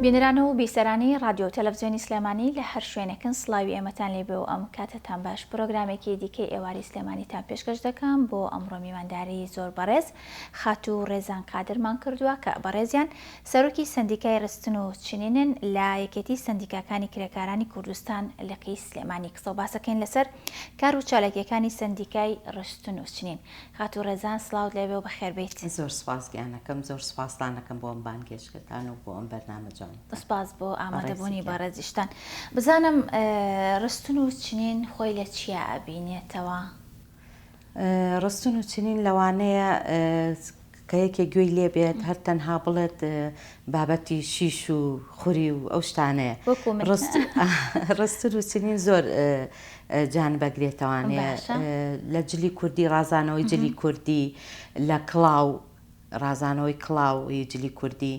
بینەرانە و بیسەرانی رادیۆ تەلەڤیزیۆنی سلێمانی لە هەر شوێنێکن سڵاوی ئێمەتان لێبێ و ئەم کاتتان باش پرۆگرامێکی دیکەی ئێواری سلێمانیتان پێشکەش دەکەم بۆ ئەمڕۆ میوانداری زۆر بەڕێز خاتوو ڕێزان قادرمان کردووە کە بەڕێزیان سەرۆکی سندیکای ڕستن و چنینن لە یەکێتی سندیکاکانی کرێکارانی کوردستان لەکەی سلێمانی قسە و باسەکەین لەسەر کار و چالاکیەکانی سندیکای ڕستن و چنین. خاتوو ڕێزان سڵاوت لێبێ و بەخێربێیت. زۆر سپاس گیانەکەم، زۆر سپاستان دەکەم بۆ ئەم بانگێشتان و بۆ ئەم بەرنامەجان. سپاس بۆ ئامادەبوونی بەڕێزیشتان. بزانم ڕستن و چنین خۆی لە چیا ئەبینێتەوە؟ ڕستن و چنین لەوانەیە کە یەکێک گوێی لێبێت هەر تەنها بڵێت بابەتی شیش و خوری و ئەو شتانەیە. ڕستن و چنین زۆر جان بەگرێتەوانەیە لە جلی کوردی ڕازانەوەی جلی کوردی لە کڵاو ڕازانەوەی کڵاوی جلی کوردی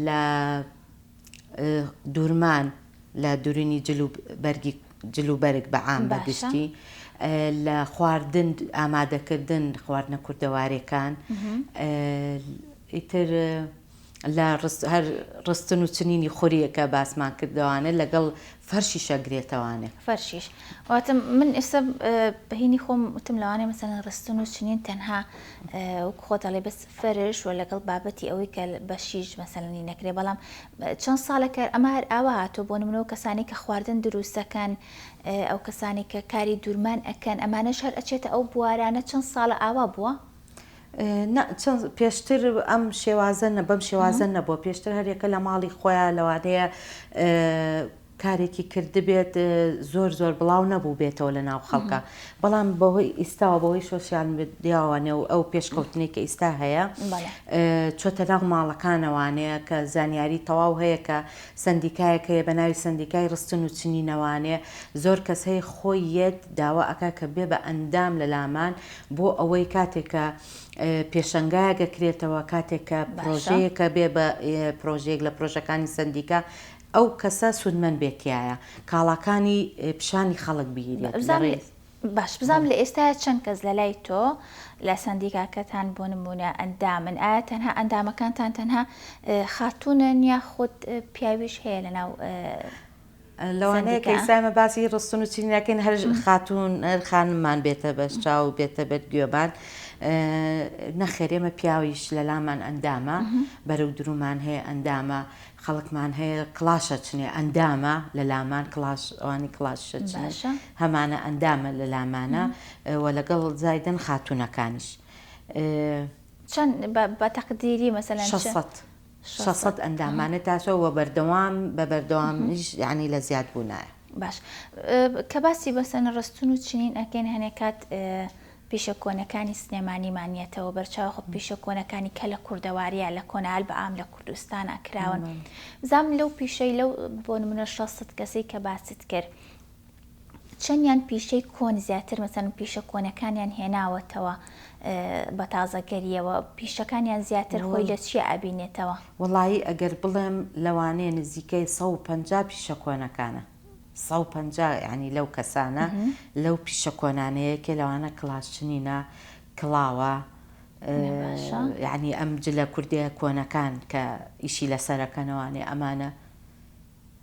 لە دوورمان لە دوورینی جلوبەرگ بەعام بەگشتی لە خواردن ئامادەکردن خواردنە کوردەوارەکان ئیتر لە هەر ڕستن و چنینی خوریەکە باسمان کردوانە لەگەڵ فەرشی شەگرێتەوانێ. فەرشیش واتم من ئێستا بەهینی خۆم وتم لەوانێ مەسەلەن ڕستن و چنین تەنها خۆتەڵێ بەس فەرش و لەگەڵ بابەتی ئەوەی کە بە شیش مەسەلەنی نەکرێ، بەڵام چەند ساڵێکە ئەمە هەر ئاوا هاتووە بۆ نمونەوە کەسانی کە خواردن دروستەکەن، ئەو کەسانی کە کاری دوورمان ئەکەن، ئەمانەش هەر ئەچێتە ئەو بوارانە چەند ساڵە ئاوا بووە؟ پێشتر ئەم شێوازە بەم شێوازە نەبووە، پێشتر هەرێکە لە ماڵی خۆیان لەوانەیە کارێکی کردبێت زۆر بڵاو نەبوو بێتەوە لە ناو خەڵکە، بەڵام بەهۆی ئیستاوە بەهۆی سۆسیال میدیاوانێ و ئەو پێشکەوتنێک کە ئیستا هەیە چۆتە ناو ماڵەکانەوانەیە کە زانیاری تەواو هەیە کە سندیکایەک هەیە بە ناوی سندیکای ڕستن و چنینەوانێ زۆر کەس هەیە خۆی یەت داوا ئەکا کە بێ بە ئەندام لە لامان بۆ ئەوەی کاتێکە پێشەنگایە گەکرێتەوە، کاتێکە پرۆژەیەکە بێ بە پرۆژەیەک لە پرۆژەکانی سندیکا ئەو کەسە سودمەند بێتیایە کاڵاکانی پیشانی خەڵک بگیرێت. باش بزانم لە ئێستا چەند کەس لە لای تۆ لە سندیکاکەتان بۆ نمونە ئەندامن؟ ئایا تەنها ئەندامەکانتان تەنها خاتوونن یا خۆت پیاویش هەیە لەناو لەوانەیە کە ئێستا باسی ڕستن و چنینەکەین هەر خاتوون هەر خانممان بێتە بەش چاو بێتە بێت گوێبان، نەخێرێمە پیاویش لە لامان ئەندامە، بەرەو درومان هەیە ئەندامە، خەڵکمان هەیە کڵاشە چنێ ئەندامە لە لامان کڵاش ئەوانی کڵاشە هەمانە ئەندامە لە لامانە و لەگەڵ زایدن خاتوونەکانیش. چەند بە تەقدیری مەسەلەن 600 ئەندامانە تاسەوە بە بەردەوامیش یعنی لە زیاد بوونایە. باش کە باسی بەسەن ڕستن و چنین ئەکەین هەنێکات پیشە کۆنەکانی سلێمانیمانیەتەوە بەرچاو خۆ پیشە کۆنەکانی کە لە کوردەواریە لە کۆنال بە ئام لە کوردستان ئەکراون. بزانم لەو پیشەی لەو بۆ نمونە 600 کەسەی کە باست کرد چەندیان پیشەی کۆن زیاتر مەسەن پیشە کۆنەکانیان هێناوەتەوە بە تازەگەریەوە، پیشەکانیان زیاتر خۆی لە چی ئابینێتەوە؟ وەڵایی ئەگەر بڵێم لەوانەیە نزیکەی 150 پیشە کۆنەکانە 150 ینی لەو کەسانە لەو پیشە کۆنانەیە کە لەوانە کڵاشچنینە کڵاوە یعنی ئەم جلە کوردیە کۆنەکان کە ئیشی لەسەرەکەنەوانێ ئەمانە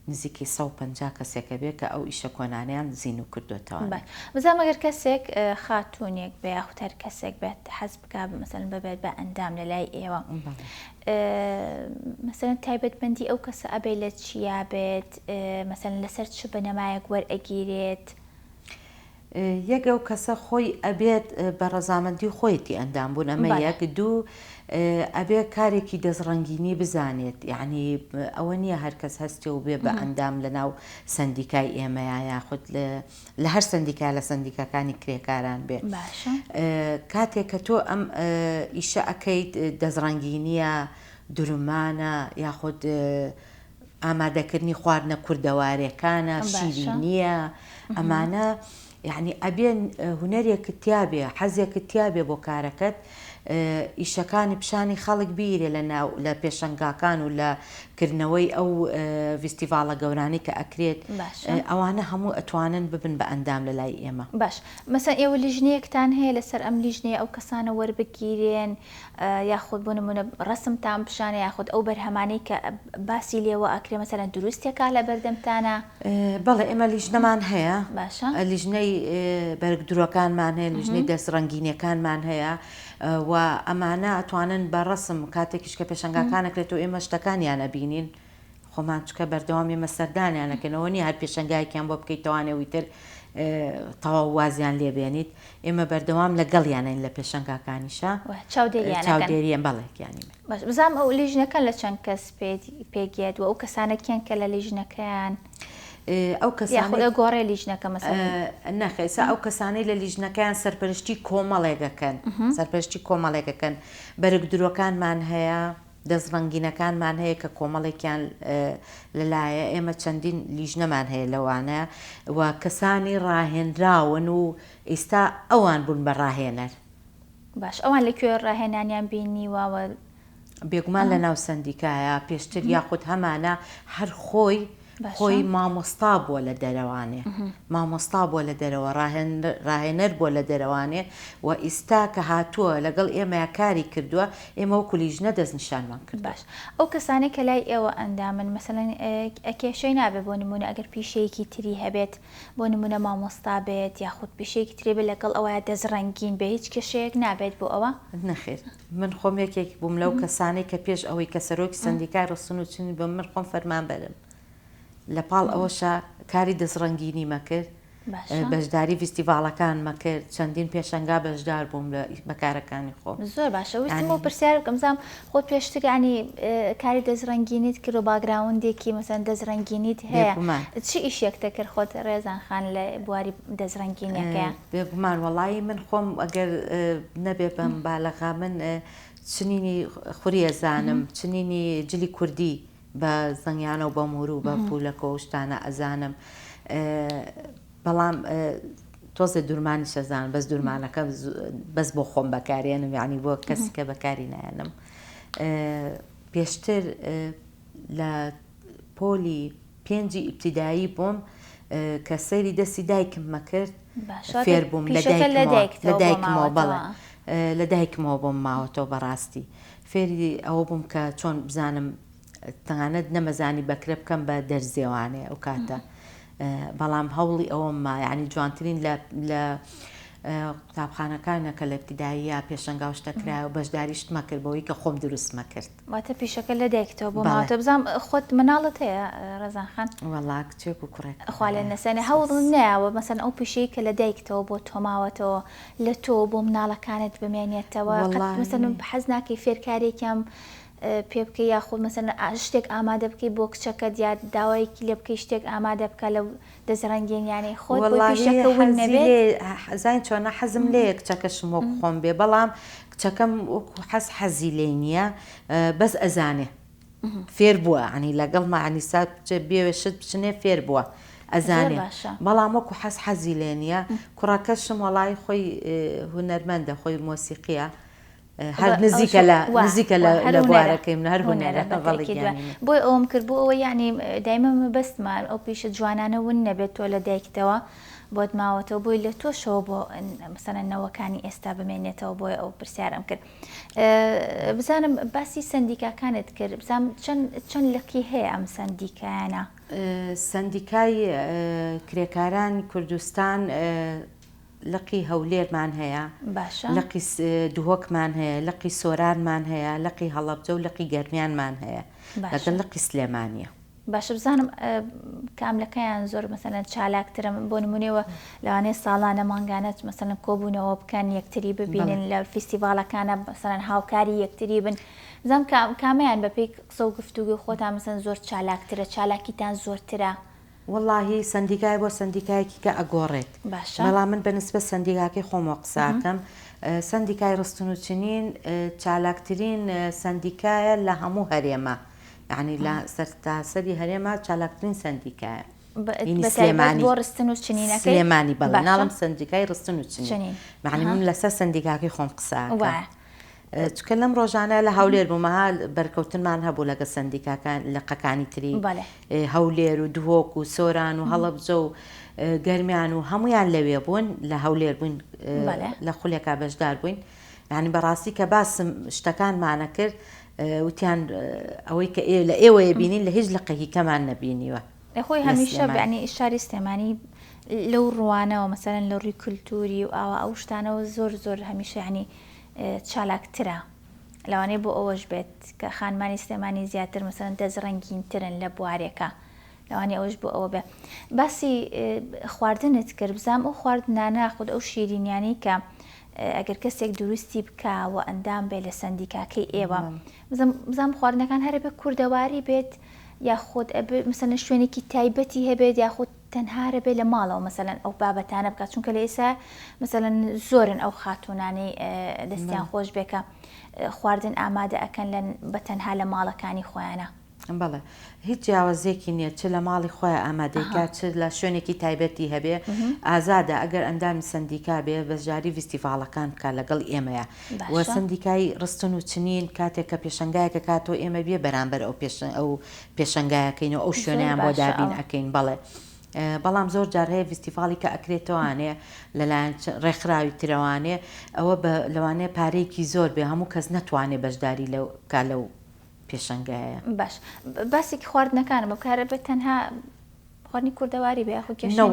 نزیکی 150 کەسێکە بێت کە ئەو ئیشە کۆنانیان زین و کردوێتەوە. بزانم ئەگەر کەسێک خاتوونێک بێ یاخود هەر کەسێک بێت حەز بکە مەسەلەن ببێت بە ئەندام لە لای ئێوە، مەسەلەن تایبەتمەندی ئەو کەسە ئەبێ لە چیا بێت، مەسەلەن لەسەر چ بنەمایەک وەرئەگیرێت؟ یەک ئەو کەسە خۆی ئەبێت بە ڕەزامەندی خۆیەتی ئەندام بوون، ئەمە یەک. دوو ئەبێ کارێکی دەستڕەنگینی بزانێت، یعنی ئەوە نییە هەر کەس هەستی و بێ بە ئەندام لە ناو سندیکای ئێمەیە یاخود لە هەر سندیکا لە سندیکەکانی کرێکاران بێ. کاتێک کە تۆ ئەم ئیشە ئەەکەیت دەستڕەنگینیە درومانە یاخود ئامادەکردنی خواردنە کوردەوارەکانە شیرینیە، ئەمانە یعنی ئەبێن هونەرێکت تیابێ حەزێکت تیابێ بۆ کارەکەت ئیشەکانی پیشانی خەڵک بیرێ لە پێشەنگاکان و لە کردنەوەی ئەو فیستیڤالە گەورانی کە ئەکرێت ئەوانە هەموو ئەتوانن ببن بە ئەندام لە لای ئێمە. باش مەسەن ئێوە لیژنەیەکتان هەیە لەسەر ئەم لیژنەیە ئەو کەسانە وەربگیرێن یاخود بۆ نمونە ڕسمتان پیشانە یاخود ئەو بەرهەمانەی کە باسی لێوە ئەکرێ مەسەرەن دروستێکا لە بەردەمتانە؟ بەڵێ ئێمە لیژنەمان هەیە، باشە لیژنەی بەرگدورەکانمان هەیە، لیژنەی دەستڕەنگینیەکانمان هەیە و ئەمانە ئەتوانن بە ڕسم کاتێکیش کە پێشەنگاکانەکرێت و ئێمە شتەکانیان ئەبینین خۆمان چکە بەردەوام ئێمە سەردانیانەکەنەوە نی هەر پێشەنگایەکیان بۆ بکەیتەوانێەوەی تر تەواو وازیان لێبێنیت ئێمە بەردەوام لەگەڵیانین لە پێشەنگاکانیشە چاودێریان بەڵێکیانی باش بزانام ئەو لیژنەکە لە چەند کەس پێگێت و ئەو کەسانەکیان کە لە لیژنەکەیان ئەو کەسانە گۆڕێ لیژنەکە مەسەن نەخێسا ئەو کەسانەی لە لیژنەکەیان سەرپەرشتی کۆمەڵێگەکەن سەرپەرشتی کۆمەڵێگەکەن بەرگدورەکانمان هەیە دەستڕەنگینەکانمان هەیە کە کۆمەڵێکیان لەلایە ئێمە چەندین لیژنەمان هەیە لەوانە و کەسانی ڕاهێنراون و ئێستا ئەوان بوون بە ڕاهێنەر. باش ئەوان لەکوێ ڕاهێنانیان بینیوەوە؟ بێگومان لە ناو سندیکایە پێشتر یاخود هەمانە هەر خۆی مامۆستا بووە لە دەرەوانێ مامۆستا بووە لە دەرەوە ڕاهێنەر بووە لە دەرەوانێ و ئیستا کە هاتووە لەگەڵ ئێمە کاری کردووە ئێمە وەکو لیژنە دەستنیشانمان کرد. باش ئەو کەسانێک کە لای ئێوە ئەندامن مەسەلەن کێشەی نابێت بۆ نمونە ئەگەر پیشەیەکی تری هەبێت بۆ نمونە مامۆستا بێت یاخود پیشەیەکی تری بێت لەگەڵ ئەوە دەستڕەنگین بێ هیچ کێشەیەک نابێت بۆ ئەوە؟ نەخێر من خۆم یەکێک بووم لەو کەسانەی کە پێش ئەوەی کە سەرۆکی سندیکای ڕستن و چنی بە من خۆم فەرمان بەرم لە پاڵ ئەوەشە کاری دەستڕەنگینی مەکرد بەشداری فیستیڤالەکان مەکرد چەندین پێشەنگا بەشدار بووم لە بەکارەکانی خۆم. زۆر باشە ویستم بۆ پرسیار بکەم زانم خۆت پێشترانی کاری دەستڕەنگینیت کرد و باگراوندێکی مەسەن دەستڕەنگینیت هەیە چی ئیشێک دەکرد خۆت ڕێزان خان لە بواری دەستڕەنگینیەکەیە؟ بێگومان وەڵایی من خۆم ئەگەر نەبێ بەم باڵەغا من چنینی خوریە زانم چنینی جلی کوردی بە زەنگیانە و بە مور و بە پولەکە و شتانە ئەزانم بەڵام تۆزە دوورمانی شەزانم بەس دوورمانەکە بەس بۆ خۆم بەکارێنم یعنی بۆ کەسی کە بەکاری نایەنم. پێشتر لە پۆلی 5 ئیبتیدایی بووم کە سەیری دەستی دایکم مەکرد فێر بووم لە دایکمەوە بەڵێ لە دایکمەوە بۆم ماوەتەوە بەڕاستی فێری ئەوە بووم کە چۆن بزانم تەنانەت نەمەزانی بەکرە بکەم بە دەرزێوانێ ئەو کاتە بەڵام هەوڵی ئەوەمما یعنی جوانترین لە قوتابخانەکانە کە لە ابتیداییە پێشەنگا شتەکرا و بەشداریشت مەکردبەوەی کە خۆم دروست مەکرد. واتە پیشەکە لە دایکتەوە بۆ ماوەتە بزانم خۆت مناڵت هەیە ڕەزان خان؟ وەڵا کچێک و کوڕێک خوا لە نەسەنێ هەوڵ نایەوە مەسەن ئەو پیشەی کە لە دایکتەوە بۆ تۆماوەتەوە لە تۆ بۆ مناڵەکانت بمێنێتەوە مەسەن حەز ناکەی فێرکارێکیان پێ بکەی یاخود مەسەن شتێک ئامادە بکەی بۆ کچەکەت یا داوایەکی لێ بکەی شتێک ئامادە بکە لەو دەستڕەنگینیانەی خۆت بۆ پیشەکە ون نەبێت زین چۆنە حەزم لێ کچەکەشم وەکو خۆم بێ بەڵام کچەکەم وەکو حەزی لێ نییە بەس ئەزانێ فێر بووە عنی لەگەڵ مەعنی سات بێوێ شت بچنێ فێر بووە ئەزانێ بەڵام وەکو حەزی لێ نییە کوڕەکەشم وەڵای خۆی هونەرمەندە خۆی مۆسیقیە هەر نزیکە لە بوارەکەی من هەر هونەرە بۆی ئەوم کرد بۆ ئەوە یعنی دایمە مەبەستمان ئەو پیشە جوانانە ون نەبێت تۆ لە دایکتەوە بۆت ماوەتەوە بۆی لە تۆشەوە بۆ مەسەلەن نەوەکانی ئێستا بمێنێتەوە بۆی ئەو پرسیارم کرد. بزانم باسی سندیکاکانت کرد بزانم چەند لەکی هەیە ئەم سندیکایانە؟ سندیکای کرێکارانی کوردستان لقی هەولێرمان هەیە لقی دوهۆکمان هەیە لقی سۆرانمان هەیە لقی هەڵەبجە و لقی گەرمیانمان هەیە لەگەڵ لقی سلێمانیە. باشە بزانم کاملەکەیان زۆر مەسەلەن چالاکترم بۆ نمونێەوە لەوانەیە ساڵانە مانگانەت مەسەلەن کۆبوونەوە بکەن یەکتری ببینن لە فیستیڤالەکانە مەسەلەن هاوکاری یەکتری بن زەم کامیان بەپێی قسە و گفتوگوی خۆتان مەسەن زۆر چالاکترە چالاکیتان زۆرترە؟ واللهی سندیکای بۆ سندیکایەکی کە ئەگۆڕێت بەڵام من بەنسبە سندیکاکەی خۆمەوە قساکەم سندیکای ڕستن و چنین چالاکترین سندیکایە لە هەموو هەرێمە یعنی لە سەرتاسەری هەرێمە چالاکترین سندیکایە سلێمانی بەڵێ ناڵم سندیکای ڕستن و چنین معنی من لەسەر سندیکاکەی خۆم قساکەم چکە لەم ڕۆژانە لە هەولێر بوومەها بەرکەوتنمان هەبوو لەگە سندیکاکان لە قەکانی تری هەولێر و دوهۆک و سۆران و هەڵەبجە و گەرمیان و هەمویان لەوێ بوون لە هەولێر بووین لە خولێکا بەشدار بووین یعنی بەڕاستی کە باسم شتەکانمانە کرد وتیان ئەوەی کە لە ئێوەیە بینین لە هیچ لقەیەکی کەمان نەبینیوە خۆی هەمیشە ینی شاری سلێمانی لەو ڕوانەوە مەسەرەن لە ڕووی کولتوری و ئاوا ئەو شتانەوە زۆر هەمیشە ینی چالاکترە لەوانەیە بۆ ئەوەش بێت کە خانمانی سلێمانی زیاتر مەسەرەن دەزڕەنگینترن لە بوارێکە لەوانەیە ئەوش بۆ ئەوە بێ باسی خواردنت کرد بزانام ئەو خواردنانە خود ئەو شیرینیانی کە ئەگەر کەسێک دروستی بکەوە ئەندام بێ لە سندیکاکەی ئێوە بزانام خواردنەکان هەرە بە کوردەواری بێت یاخود مثلەن شوێنێکی تایبەتی هەبێت یاخود تەنهارە بێ لە ماڵەوە مەسەلەن ئەو بابەتانە بکات چونکە لە ئێستا مەسەلەن زۆرن ئەو خاتونانەی دەستیان خۆش بێکە خواردن ئامادە ئەکەن بە تەنها لە ماڵەکانی خۆیانە بەڵێ هیچ جیاوازێکی نییە چ لە ماڵی خۆیان ئامادەیکات چ لە شوێنێکی تایبەتی هەبێ ئازادە ئەگەر ئەندامی سندیکا بێ بەشداری فیستیڤاڵەکان بکات لەگەڵ ئێمەیە وە سندیکای ڕستن و چنین کاتێک کە پێشەنگایەکە کاتەوە ئێمە بێ بەرامبەر ئەو پێشەنگایەکەینەوە ئەو شوێنیان بۆ دابین ئەەکەین بەڵێ بەڵام زۆر جار هەیە فیستیڤاڵی کە ئەکرێتەوانێ لەلایەن ڕێکخراوی ترەوانێ ئەوە لەوانەیە پارەیەکی زۆر بێ هەموو کەس نەتوانێت بەشداری کا لەو پێشەنگایە باش باسێکی خواردنەکانە بەکارە بێت تەنها خواردنی کوردەواری بێ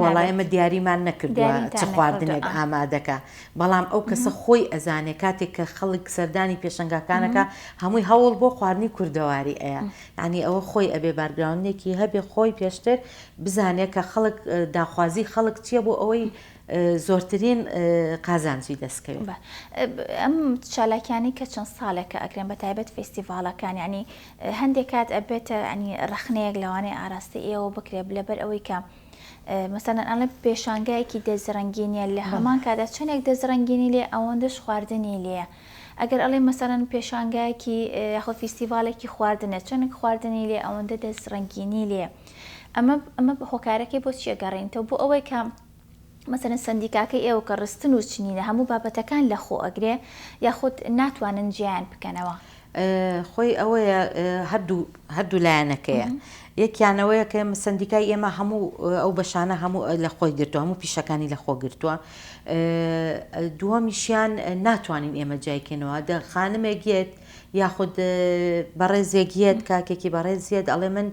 وەڵای ئەمە دیاریمان نەکردووە چ خواردنێک ئامادەکە بەڵام ئەو کەسە خۆی ئەزانێ کاتێک کە خەڵک سەردانی پێشەنگاکانەکە هەمووی هەوڵ بۆ خواردنی کوردەواری ئەیە ینی ئەوە خۆی ئەبێ بارگراونێکی هەبێ خۆی پێشتر بزانێت کە خەڵک داخوازی خەڵک چییە بۆ ئەوەی زۆرترین قازانجی دەستکەوێت ئەم چالاکیانی کە چەند ساڵێکە ئەکرێن بە تایبەت فێستیڤاڵەکان ینی هەندێک کات ئەبێتە ینی ڕخنەیەک لەوانەیە ئاراستی ئێوە بکرێت لەبەر ئەوەی کە مەسەلەن ئەڵێ پێشانگایەکی دەزرەنگینیە لە هەمان کاتە چەندێک دەزرەنگینی لێ ئەوەندەش خواردنی لێە ئەگەر ئەڵێ مەسەلەن پێشانگایەکی یاخود فیستیڤاڵێکی خواردنە چەندێک خواردنی لێ ئەوەندە دەزرەنگینی لێ ئەمە هۆکارەکەی بۆ چیە گەڕێنیتەوە بۆ ئەوەی کە مەسەلەن سندیکاکەی ئێوە کە ڕستن و چنینە هەموو بابەتەکان لە خۆ ئەگرێ یاخود ناتوانن جیان بکەنەوە خۆی ئەوەیە هەردوو لایەنەکەیە یەکیانەوەیە کە سندیکای ئێمە هەموو ئەو بەشانە هەموو لە خۆی گرتووە هەموو پیشەکانی لە خۆ گرتووە دووەمیشیان ناتوانین ئێمە جایکەنەوە خانمێکێت یاخود بەڕێزێکیت کاکێکی بەڕێزیێت ئەڵێ من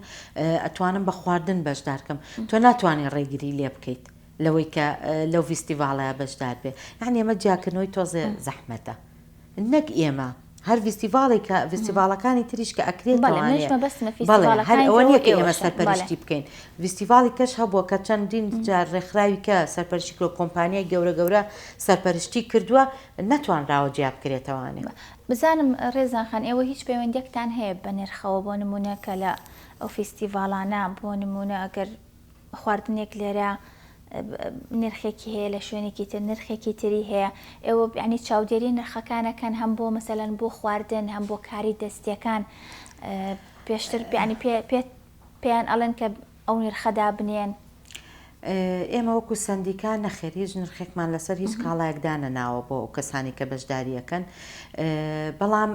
ئەتوانم بە خواردن بەشدارکەم تۆ ناتوانین ڕێگیری لێ بکەیت لەوەی کە لەو فیستیڤاڵەیە بەشدار بێ یعنی ئێمە جیاکردنەوەی تۆزێ زەحمەتە نەک ئێمە هەر فیستیڤاڵێکە فیستیڤاڵەکانی تریش کە ئەوە نیە کە ئێمە سەرپەرشتی بکەین فیستیڤاڵی کەش هەبووە کە چەندین جار ڕێکخراوی کە سەرپەرشتی کرد کۆمپانیای گەورە سەرپەرشتی کردووە نەتوانراوە جیاب بکرێتەوانێ بزانم ڕێزان خان ئێوە هیچ پەیوەندیەکتان هەیە بە نرخەوە بۆ نمونە کە لە ئەو فیستیڤاڵانە بۆ نمونە ئەگەر خواردنێک لێرە نرخێکی هەیە لە شوێنێکی تر نرخێکی تری هەیە ئێوە ینی چاودێری نرخەکانەکەن هەم بۆ مەسەلەن بۆ خواردن هەم بۆ کاری دەستیەکان پێشتر ینی پێیان ئەڵێن کە ئەو نرخەدا بنێن ئێمە وەکو سندیکا نەخێر هیچ نرخێکمان لەسەر هیچ کاڵایەکدا نەناوە بۆ ئەو کەسانی کە بەشداریەکەن بەڵام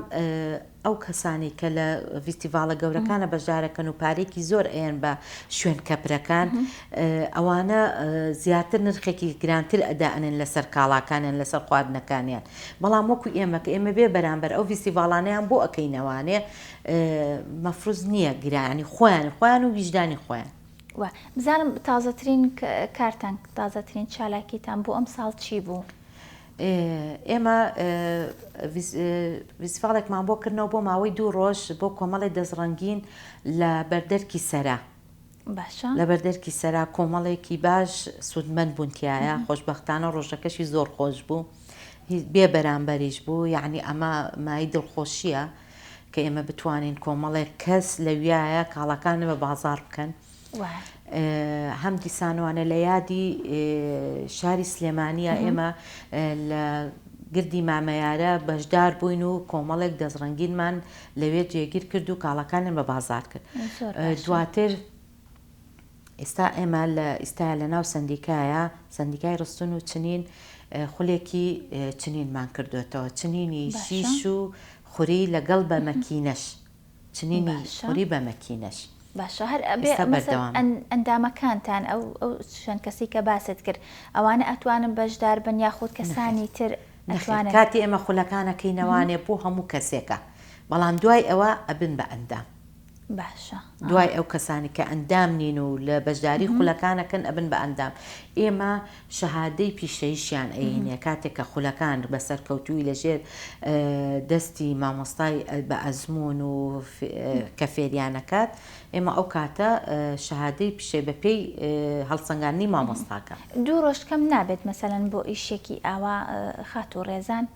ئەو کەسانی کە لە فیستیڤاڵە گەورەکانە بەشدارەکەن و پارێکی زۆر ئێن بە شوێن کەپرەکان ئەوانە زیاتر نرخێکی گرانتر ئەدائنن لەسەر کاڵاکانیان لەسەر خواردنەکانیان بەڵام وەکو ئێمە کە ئێمە بێ بەرامبەر ئەو فیستیڤاڵانەیان بۆ ئەەکەینەوانێ مەفروز نییە گرانی خۆیان و ویژدانی خۆیان بزانم تازەترین کارتان تازەترین چالاکیتان بۆ ئەم ساڵ چی بوو؟ ئێمە فیستیڤاڵێکمان بۆ کردنەوە بۆ ماوەی 2 ڕۆژ بۆ کۆمەڵی دەزڕەنگین لە بەردەرکی سەرا باشە لە بەردەرکی سەرا کۆمەڵێکی باش سوودمەند بوونتیایە خۆشبەختانە ڕۆژەکەشی زۆر خۆش بوو بێ بەرامبەریش بوو یعنی ئەمە مای دڵخۆشیە کە ئێمە بتوانین کۆمەڵێک کەس لەویایە کاڵەکانە بە بازار بکەن هەم دیسانوانە لە یادی شاری سلێمانیە ئێمە لە گردی مامەیارە بەشدار بووین و کۆمەڵێک دەزڕەنگینمان لەوێ جێگیر کرد و کاڵەکانم بە بازار کرد دواتر ئێستا ئێمە لە ئێستاە لە ناو سندیکایە سندیکای ڕستن و چنین خولێکی چنینمان کردوێتەوە چنینی شیش و خوری لەگەڵ بە مەکینەش چنینی خوری بە مەکینەش. باشە هەر ئەندامەکانتان ئەو چەند کەسی کە باست کرد ئەوانە ئەتوانن بەشدار بن یاخود کەسانی تر ئەتوانن کاتی ئێمە خولەکانەکەینەوانێ بۆ هەموو کەسێکە بەڵام دوای ئەوە ئەبن بە ئەندام. باشە دوای ئەو کەسانی کە ئەندام نین و لە بەشداری خولەکانەکەن ئەبن بە ئەندام. ئێمە شەهادەی پیشەیشیان ئەینێ کاتێک کە خولەکان بەسەر کەوتووی لەژێر دەستی مامۆستای بە ئەزمون و کە فێریانەکات ئێمە ئەو کاتە شەهادەی پیشەی بەپێی هەڵسەنگاندنی مامۆستاکە. دوو ڕۆژ کەم نابێت مەسەلەن بۆ ئیشێکی ئاوا خات و ڕێزان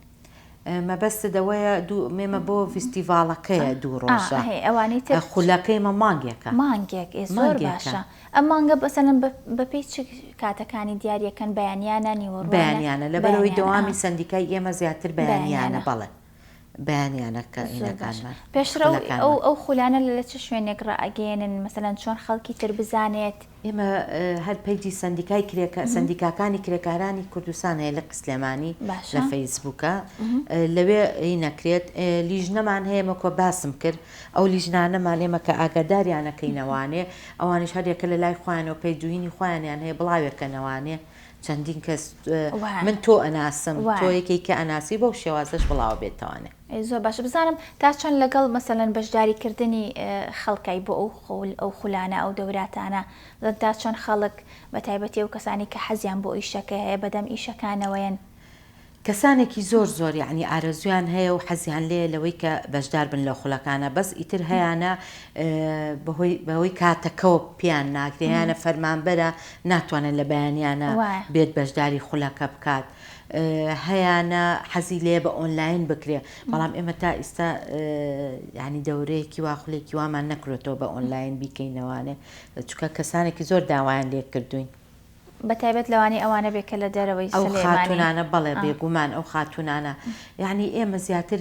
مەبەستە دەوەیە مێمە بۆ فیستیڤالەکەیە دوو ڕۆژە ئەوانی تر خولەکەیمە مانگێکە مانگێک زۆر باشە ئەم مانگە بەسەلەن بەپێی چ کاتەکانی دیارەکەن بەیانیانە نیوەڕۆ بەیانیانە لەبەرەوەی دەوامی سەندیکای ئێمە زیاتر بەیانیانە بەڵێ بەیانیانەکە ئینەکانمان پێشرە ئەو خولانە لە چه شوێنێک ڕائگەێنن مەسەلەن چۆن خەڵکی تر بزانێت ئێمە هەر پەیجی سندیکای سندیکاکانی کرێکارانی کوردستان هەیە لە سلێمانی لە فەیسبووکە لەوێ نەکرێت لیژنەمان هەیەمە کۆ باسم کرد ئەو لیژنانەمان ئێمە کە ئاگاداریانەکەینەوانێ ئەوانش هەرێکە لە لای خۆیانەوە پەیجوینی خۆیانیان هەیە بڵاوێکەنەوانێ چەندین کەس من تۆ ئەناسم تۆ یەکێک کە ئەناسی بەو شێوازەش بڵاو بێتەوانێ. زۆر باشە بزانم تا چەند لەگەڵ مەسەلەن بەشداریکردنی خەڵکای بۆ ئەو خولانە ئەو دەوراتانە تا چەند خەڵک بە تایبەتی ئەو کەسانی کە حەزیان بۆ ئیشەکە هەیە بەدەم ئیشەکانەوەیەن کەسانێکی زۆر یعنی ئارەزویان هەیە و حەزیان لێ لەوەی کە بەشدار بن لە خولەکانە بەس ئیتر هەیەە بەهۆی کاتەکەەوە پیان ناگرێیانە فەرمانبەرە ناتوانن لە بەیانیانە بێت بەشداری خولەکە بکات. هەیەە حەزی لێ بە ئۆنلاین بکرێ بەڵام ئێمە تا ئێستا ینی دەورەیەکی وا خولێکی وامان نەکرێتەوە بە ئۆنلاین بیکەینەوانێ چکە کەسانێکی زۆر داوایان لێ کردوین. بەتایبەت لەوانی ئەوانە بێکە لە دەرەوەی ئەو خاتونانە بەڵێ بێگومان ئەو خاتونانە یعنی ئێمە زیاتر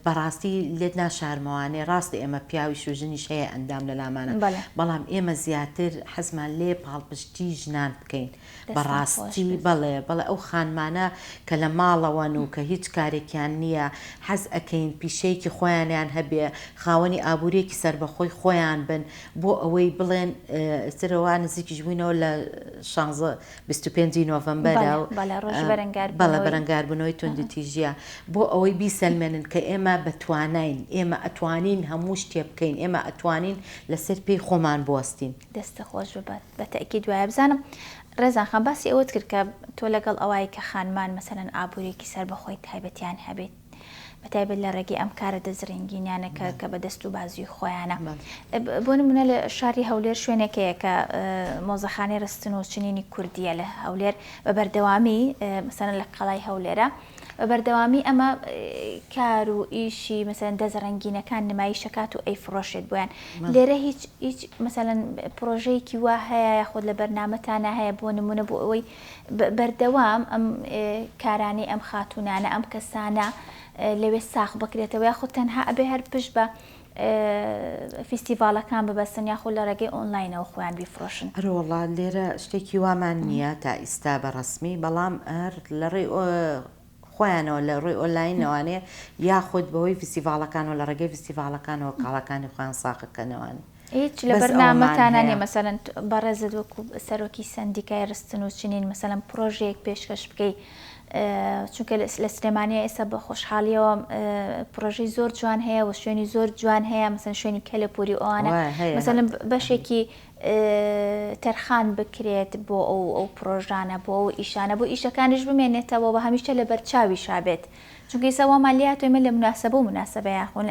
بەڕاستی لێت ناشارمەوانێ ڕاستی ئێمە پیاوی شوژنیش هەیە ئەندام لە لامانە بەڵام ئێمە زیاتر حەزمان لێ پاڵپشتی ژنان بکەین بەڕاستی بەڵێ ئەو خانمانە کە لە ماڵەوەن و کە هیچ کارێکیان نییە حەز ئەەکەین پیشەیەکی خۆیانیان هەبێ خاوەنی ئابوووریەکی سربەخۆی خۆیان بن بۆ ئەوەی بڵێن سرەوە نزیکیش بووینەوە لە 25 نۆڤەمبەرە بەڵە بەرەنگاربوونەوەی توندتیژیە بۆ ئەوەی بیسەلمێنن کە ئێمە بەتوانین ئێمە ئەتوانین هەموو شتێ بکەین ئێمە ئەتوانین لەسەر پێی خۆمان بوەستین. دەستە خۆش ببات بە تەکی دوایە بزانم ڕێزان خان باسی ئەوەت کرد کە تۆ لەگەڵ ئەوەی کە خانمان مەسەلەن ئابوورێکی سربەخۆی تایبەتیان هەبێت بەتایبەت لە ڕێگەی ئەم کارە دەزرێنگینیانەکە کە بە دەست و بازوی خۆیانە بۆ نمونە لە شاری هەولێر شوێنێکەیە کە مۆزەخانەی ڕستن و چنینی کوردیە لە هەولێر بە بەردەوامی مەسەلەن لە قەڵای هەولێرە بە بەردەوامی ئەمە کار و ئیشی مەسەلەن دەزڕەنگینەکان نمایشەکات و ئەیفڕۆشێت بۆیان لێرە هیچ مەسەلەن پرۆژەیەکی وا هەیە یاخود لە بەرنامەتانە هەیە بۆ نمونە بۆ ئەوەی بەردەوام ئەم کارانی ئەم خاتونانە ئەم کەسانە لەوێ ساخ بکرێتەوە یاخود تەنها ئەبێ هەر پشت بە فیستیڤالەکان ببەستن یاخود لە ڕێگەی ئۆنلاینەوە خۆیان بیفرۆشن. هەروەڵا لێرە شتێکی وامان نییە تا ئیستا بەڕەسمی بەڵام لە ڕێی خۆیانەوە لە ڕێی ئۆنلاینەوانێ یاخود بەهۆی فیستیڤالەکانەوە لە ڕێگەی فیستیڤالەکانەوە کاڵەکانی خۆیان ساقەکەنەوەن. هیچ لە بەرنامەتانە مەسەلەن بەڕێزت وەکو سەرۆکی سەندیکای ڕستن و چنین مەسەلەن پرۆژەیەک پێشکەش بکەی چونکە لە سلێمانیە ئێستا بە خۆشحاڵیەوە پرۆژەی زۆر جوان هەیە و شوێنی زۆر جوان هەیە مەسەن شوێنی کەلەپوری ئەوانە مەسەلەن بەشێکی تەرخان بکرێت بۆ ئەو پرۆژانە بۆ ئەو ئیشانە بۆ ئیشەکانیش بمێنێتەوە بە هەمیشە لە بەرچاوی شابێت چونکە ئێساوامان لاتۆمە لە مناسبە و مناسبە یاخۆن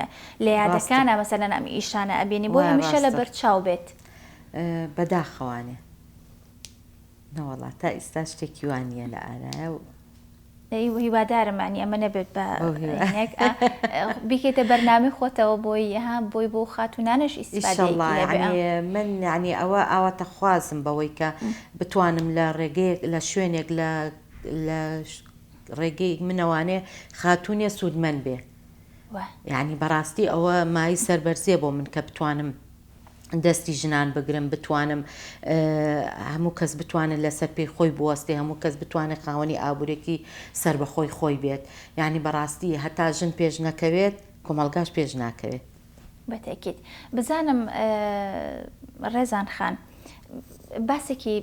لە یادەکانە مەسەلەن ئەم ئیشانە ئەبێنی بۆ هەمیشە لە بەرچاو بێت بەداخەوانێ نەوەڵا تا ئێستا شتێکی وانە لە ئارایە و هیوادارمانی ئەمە نەبێت بە بیکەیتە بەرنامی خۆتەوە بۆی بۆ خاتونانش ئیسفادە من ینی ئەوە ئاواتە خوازم بەوەی کە بتوانم لە ڕێگەیەک لە شوێنێک لە ڕێگەی منەوانێ خاتونێ سوودمەند بێ یعنی بەڕاستی ئەوە مای سەربەرزیە بۆ من کە بتوانم دەستی ژنان بگرم بتوانم هەموو کەس بتوانن لەسەر پێی خۆی بوەستێ هەموو کەس بتوانێت خاوەنی ئابوورێکی سەر بەخۆی خۆی بێت یعنی بەڕاستی هەتا ژن پێش نەکەوێت کۆمەلگاش پێش ناکەوێت بەتەکیت بزانم ڕێزان خان باسێکی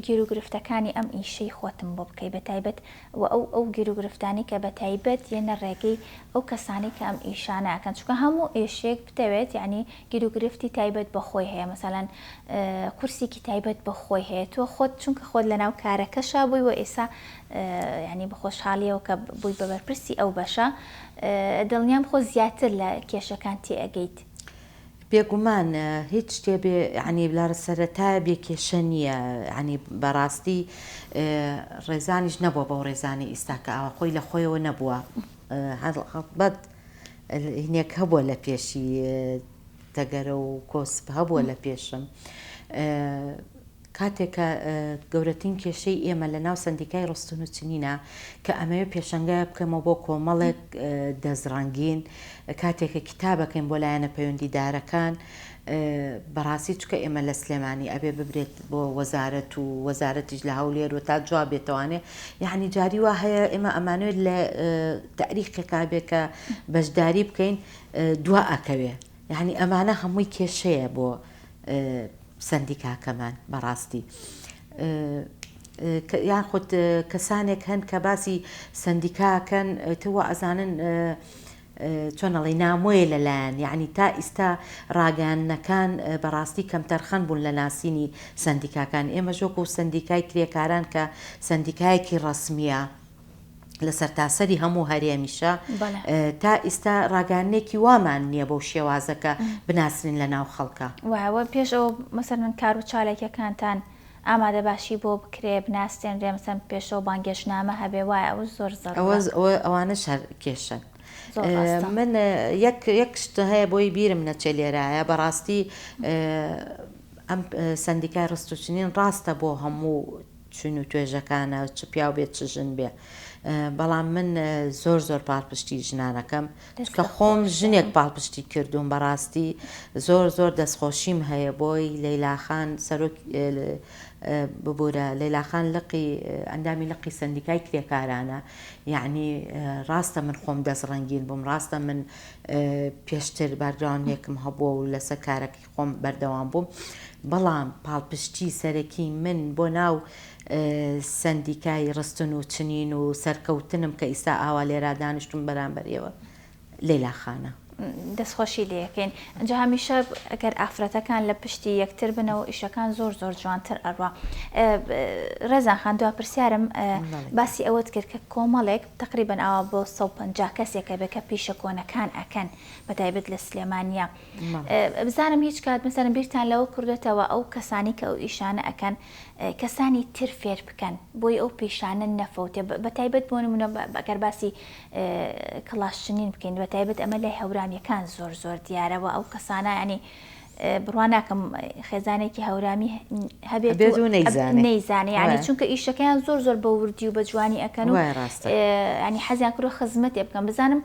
گیر و گرفتەکانی ئەم ئیشەی خۆتم بۆ بکەی بە تایبەت و ئەو گیر و گرفتانی کە بە تایبەت یەنە ڕێگەی ئەو کەسانی کە ئەم ئیشانەکەن چونکە هەموو ئێشێک بتەوێت یعنی گیر و گرفتی تایبەت بەخۆی هەیە مەسەڵەن کورسێکی تایبەت بەخۆی هەیە تۆ خۆت چونکە خۆت لەناو کارەکەشا بووی و ئێستا ینی بە خۆشحاڵیەوە کە بووی بە بەرپرسی ئەو بەشە دڵنیام خۆ زیاتر لە کێشەکان تێئەگەیت بێگومان هیچ شتێ بێ ینی لە سەرەتا بێ کێشە نییە ینی بەڕاستی ڕێزانیش نەبووە بەو ڕێزانی ئیستا کە ئاوا خۆی لە خۆیەوە نەبووە بەد هینێک هەبووە لە پێشی تەگەرە و کۆسپ هەبووە لە پێشم کاتێکە گەورەترین کێشەی ئێمە لە ناو سندیکای ڕستن و چنینە کە ئەمەوێ پێشەنگای بکەمەوە بۆ کۆمەڵێک دەزڕانگین کاتێکە کتابەکەین بۆ لایەنە پەیوەندیدارەکان بەڕاستی چکە ئێمە لە سلێمانی ئەبێ ببرێت بۆ وەزارەت و وەزارەتیش لە هەولێر و تا جواب بێتوانێ یعنی جاری وا هەیە ئێمە ئەمانوێت لە تاریخێکا بێ کە بەشداری بکەین دوا ئەکەوێ یعنی ئەمانە هەمووی کێشەیە بۆ سندیکاکەمان بەڕاستی یان خۆت کەسانێک هەن کە باسی سندیکاکەن تەوە ئەزانن چۆنەڵی نامۆیە لەلایەن یعنی تا ئیستا ڕاگەیاندنەکان بەڕاستی کەمتەرخەن بوون لە ناسینی سندیکاکان ئێمە ژۆکە و سندیکای کرێکاران کە سندیکایەکی ڕسمیە لە سەرتاسەری هەموو هەرێمیشە تا ئێستا ڕاگەیاندنێکی وامان نییە بەو شێوازەکە بناسرین لە ناو خەڵکە وایەوە پێش ئەوە مەسەرن کار و چالێکەکانتان ئامادە باشی بۆ بکرێ بناستێنرێ مەسەن پێشەوە بانگێشنامە هەبێ وایە ئەوە زۆر ئەوانە شەر کێشن من یەک شتە هەیە بۆی بیرم نەچێ لێرایە بەڕاستی ئەم سندیکای ڕستوچنین ڕاستە بۆ هەموو چون و توێژەکانە چ پیا و بێت چ ژن بێ بەڵام من زۆر پاڵپشتی ژنانەکەم کە خۆم ژنێک پاڵپشتی کردوم بەڕاستی زۆر دەستخۆشیم هەیە بۆی لەیلاخان سەرۆک ببوورە لەیلاخان لقی ئەندامی لقی سندیکای کرێکارانە یعنی ڕاستە من خۆم دەست ڕەنگین بووم ڕاستە من پێشتر بەرگراونێکم هەبووە و لەسەر کارێکی خۆم بەردەوام بووم بەڵام پاڵپشتی سەرەکی من بۆ ناو سندیکای ڕستن و چنین و سەرکەوتنم کە ئیستا ئاوا لێرا دانیشتم بەرامبەرەوە لەیلاخانە دەستخۆشی لەکەین ئەنجا هەمیشە ئەگەر ئافرەتەکان لە پشتی یەکتر بنەوە ئیشەکان زۆر جوانتر ئەڕوا ڕێزان خان دوا پرسیارم باسی ئەوەت کرد کە کۆمەڵێک تقریبن ئاوا بۆ 150 کەسێکە بێکە پیشە کۆنەکان ئەکەن بەتایبەت لە سلێمانیا بزانم هیچ کات مەسەرن بیرتان لەوە کردێتەوە ئەو کەسانی کە ئەو ئیشانە ئەکەن کەسانی تر فێر بکەن بۆی ئەو پیشانە نەفەوتێ بەتایبەت بۆ نمونە بەگەر باسی کڵاشچنین بکەین بەتایبەت ئەمە لای هەورامیەکان زۆر دیارەوە ئەو کەسانە ینی بڕوان ناکەم خێزانێکی هەورامی هەبێت نەیزانێ ینی چونکە ئیشەکەیان زۆر بە وردی و بە جوانی ئەکەن و ینی حەزیان کردو خزمەتێ بکەم بزانم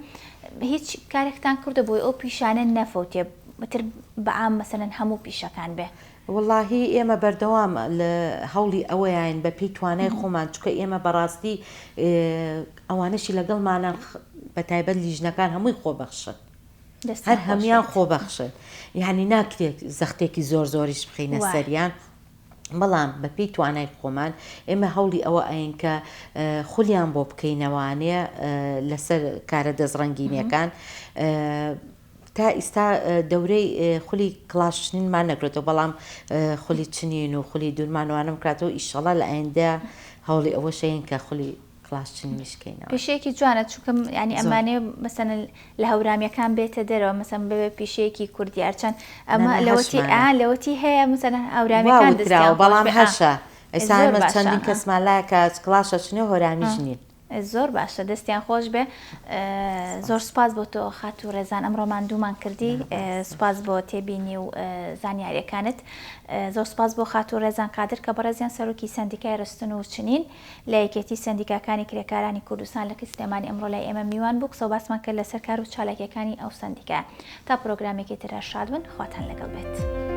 هیچ کارێکتان کردە بۆی ئەو پیشانە نەفەوتێ بەتر بەعام مەسەلەن هەموو پیشەکان بێ واللهی ئێمە بەردەوام لە هەوڵی ئەوەیان بە پێی توانای خۆمان چکە ئێمە بەڕاستی ئەوانەشی لەگەڵمانان بەتایبەت لیژنەکان هەمووی خۆبەخشن هەر هەمیان خۆبەخشن یعنی ناکرێت زەختێکی زۆریش بخینە سەریان بەڵام بە پێی توانای خۆمان ئێمە هەوڵی ئەوە ئەین کە خولیان بۆ بکەینەوانێ لەسەر کارە دەستڕەنگینیەکان تا ئیستا دەورەی خولی کڵاشنینمان نەکرێتەوە بەڵام خولی چنین و خولی دوورمانوانم کاتەوە ئیشەڵا لە ئایندە هەوڵی ئەوە شەین کە خولی کڵاشچنیشکەینەوە پیشەیەکی جوانە چونکە ینی ئەمانێ مەسەن لە هەورامیەکان بێتە دەرەوە مەسەن ببێ پیشەیەکی کوردی ئەرچەند ئەمە لەوەتی هەیە مەسەن هەورامیەکان دەستراوە بەڵام هەشە ئێستا چەندین کەسمان لایە کە کڵاشە چنێ هۆرامیش نین زۆر باشە دەستیان خۆش بێ زۆر سپاس بۆ تۆ خات و ڕێزان ئەمڕۆمان دوومان کردی سپاس بۆ تێبینی و زانیاریەکانت زۆر سپاس بۆ خات و ڕێزان قادر کە بەڕێزیان سەرۆکی سندیکای ڕستن و چنین لە یەکێتی سندیکاکانی کرێکارانی کوردستان لە سلێمانی ئەمڕۆ لای ئێمە میوان بوو قسە و باسمان کرد لەسەر کار و چالاکیەکانی ئەو سندیکە تا پرۆگرامێکی ترە شادبن خواتان لەگەڵ بێت.